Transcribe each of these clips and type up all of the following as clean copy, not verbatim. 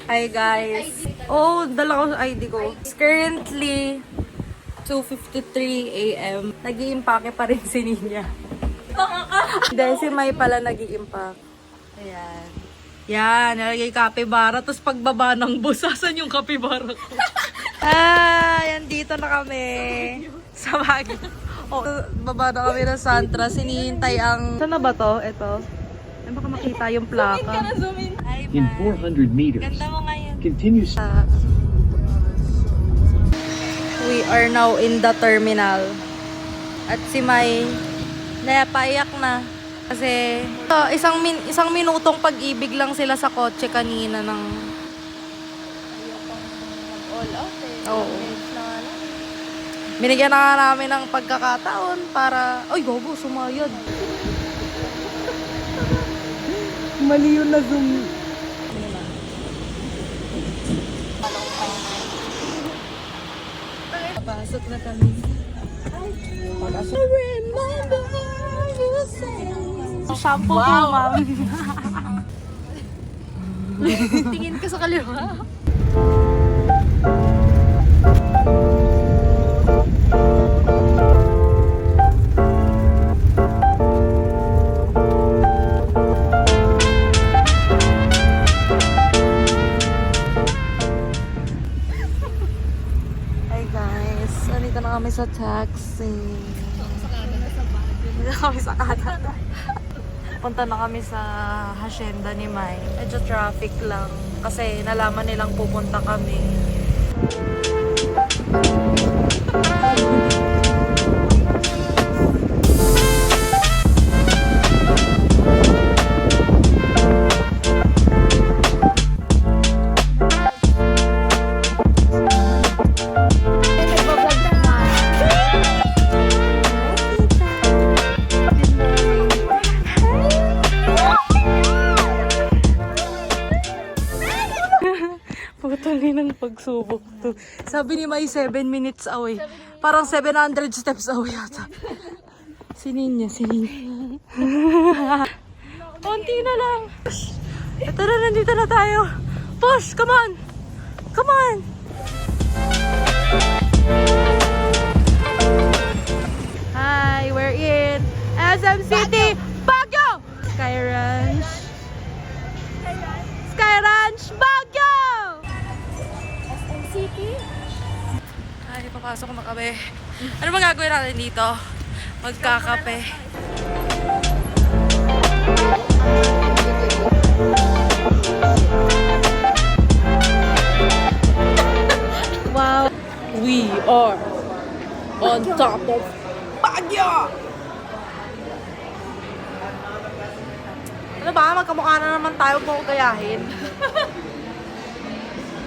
Hi guys. Oh, dala ko sa ID ko. It's currently 2:53 AM. Nag-iimpake pa rin si Ninya. Dahil si May pala nag-iimpake. Ayan. Yan, nalagay kapibara. Tapos pagbaba ng bus, asan yung kapibara ko? Yan, dito na kami. Sa Baguio. Oh, baba na kami ng Santra. Sinihintay ang... Saan na ba to? Ito. Ay, baka makita yung plaka. Hi, In 400 meters, ganda mo ngayon. continue. We are now in the terminal. At si May, napaiyak na. Kasi isang minutong pag-ibig lang sila sa kotse kanina ng... All out eh. Oo. Binigyan na nga namin ng pagkakataon para... Ay, gogo, sumayad. Mali yun na zoom. Pasok na kami. Shampoo ko, ma'am. Tingin ka sa kaliwa. Hi guys, nandito na kami sa taxi. Nandito na kami sa Canada. Punta na kami sa hacienda ni Mai. Medyo traffic lang kasi nalaman nilang pupunta kami. Pagtali ng pagsubok to. Sabi ni Mai 7 minutes away. Parang 700 steps away yata. Sinin niya. Konti na lang. Ito na, nandito na tayo. Push, come on. Come on. Hi, we're in SM City, Baguio. Sky Ranch. Sky Ranch, Baguio. SM City? Ay, papasok na kami. Ano ba gagawin natin dito? Magkakape. Wow. We are on top of Baguio! Ano ba? Magkamukha na naman tayo kung gayahin.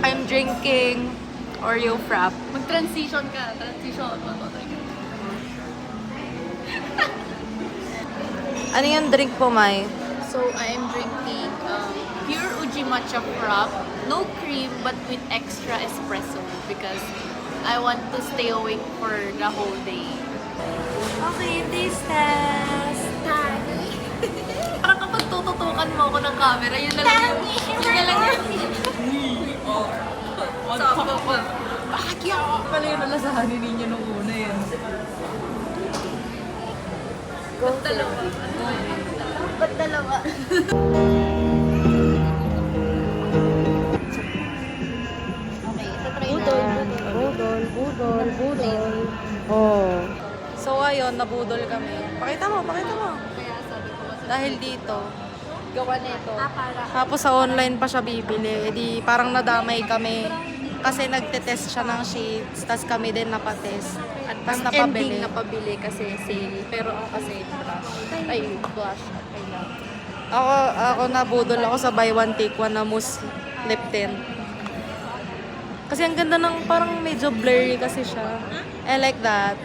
I'm drinking Oreo Frap. Mag-transition ka. Transition. Ano yung drink po, Mai? So, I am drinking pure Uji Matcha Frap. No cream, but with extra espresso. Because I want to stay awake for the whole day. Okay, taste test. Parang kapag tututukan mo ako ng camera, yun na lang yun. Yun na lang yun. On top of Baguio! Pala yung nalasahanin ninyo nung una yan. Ba't dalawa? Ba't dalawa? Okay, tatry na. Budol. Oh. So, ayun, nabudol kami. Pakita mo. Kaya sabi ko, Dahil dito. gawa nito. Para. Tapos sa online pa siya bibili. E di parang nadamay kami. Kasi nagte-test siya ng shades. Tapos kami din napatest. At Tapos ang napabili. ending napabili kasi sale. Pero ako kasi blush. Ay, blush. I love. Ako nabudol ako sa buy one take one na mousse lip tint. Kasi ang ganda ng parang medyo blurry kasi siya. I like that.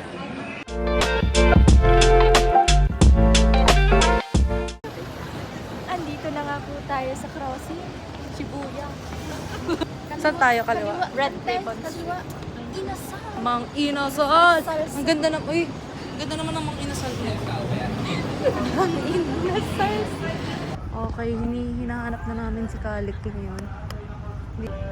Andito na nga po tayo sa crossing. Shibuya. Saan tayo kaliwa? Red tape on kaliwa. Inasal. Mang Inasal! Ang ganda na, uy! Ang ganda naman ng Mang Inasal. Mang Inasal. Okay, hinahanap na namin si Kalik ngayon. Hi, be!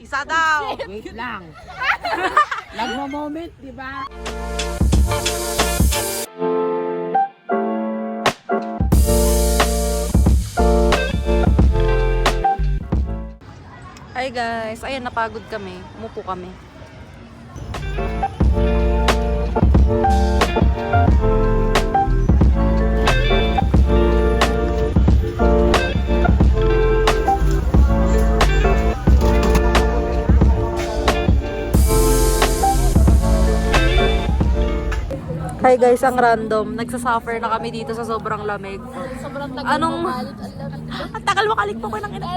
Isa daw! Wait lang. Nagmo-moment, di ba? Hi guys, ayan napagod kami. Umupo kami. Hi guys, ang random. Nagsasuffer na kami dito sa sobrang lamig. Sobrang tagal Anong... mabalik. Ang tagal makalig po ko ng ina.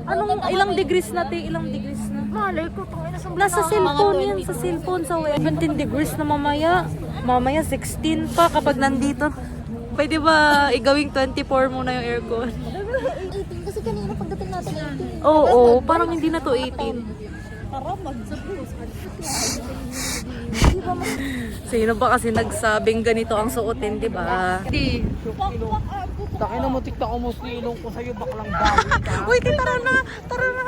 Anong ilang degrees na, te? Ilang degrees na? Malay ko, Nasa cellphone yan, sa cellphone, sa web. 17 degrees na mamaya. Mamaya 16 pa kapag nandito. Pwede ba igawing 24 muna yung aircon? 18 kasi kanina pagdating natin 18. Oo, parang hindi na to 18. Sino ba kasi nagsabing ganito ang suotin, di ba? Hindi. Taki na mo, tikta ko mo silong ko sa'yo, baklang bagay ka. Uy, tara na! Tara na!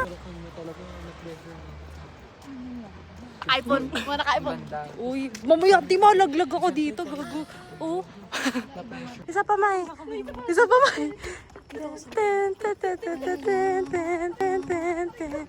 iPhone. Muna ka iPhone. Uy, mamaya, di malaglag ako dito, gago. Oh. Isa pa, May. Isa pa, May. Ten, ten, ten, ten, ten, ten, ten, ten, ten.